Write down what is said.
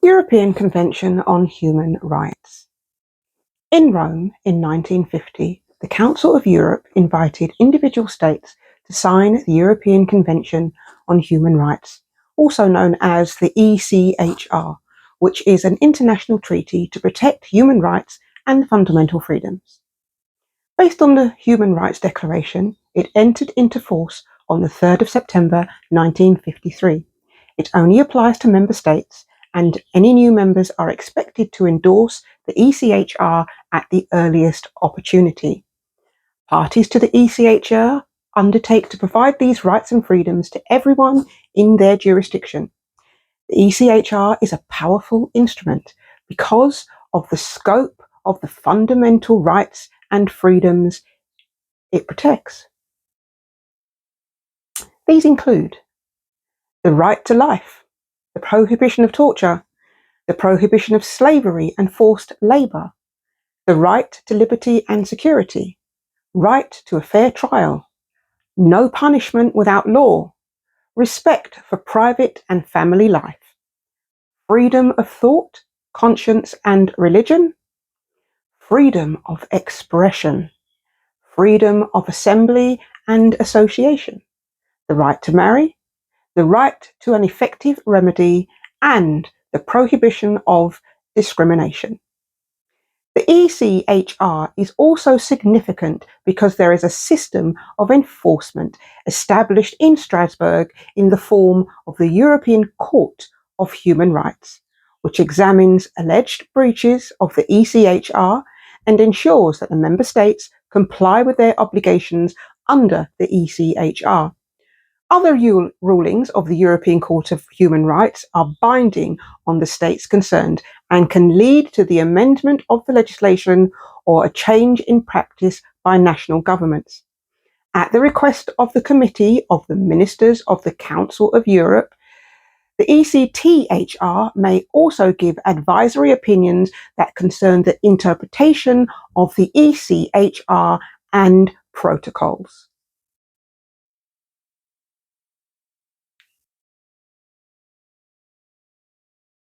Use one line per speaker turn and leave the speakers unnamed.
European Convention on Human Rights. In Rome in 1950, the Council of Europe invited individual states to sign the European Convention on Human Rights, also known as the ECHR, which is an international treaty to protect human rights and fundamental freedoms. Based on the Human Rights Declaration, it entered into force on the 3rd of September 1953. It only applies to member states, and any new members are expected to endorse the ECHR at the earliest opportunity. Parties to the ECHR undertake to provide these rights and freedoms to everyone in their jurisdiction. The ECHR is a powerful instrument because of the scope of the fundamental rights and freedoms it protects. These include the right to life, the prohibition of torture, the prohibition of slavery and forced labour, the right to liberty and security, right to a fair trial, no punishment without law, respect for private and family life, freedom of thought, conscience and religion, freedom of expression, freedom of assembly and association, the right to marry, the right to an effective remedy, and the prohibition of discrimination. The ECHR is also significant because there is a system of enforcement established in Strasbourg in the form of the European Court of Human Rights, which examines alleged breaches of the ECHR and ensures that the member states comply with their obligations under the ECHR. Other rulings of the European Court of Human Rights are binding on the states concerned and can lead to the amendment of the legislation or a change in practice by national governments. At the request of the Committee of the Ministers of the Council of Europe, the ECTHR may also give advisory opinions that concern the interpretation of the ECHR and protocols.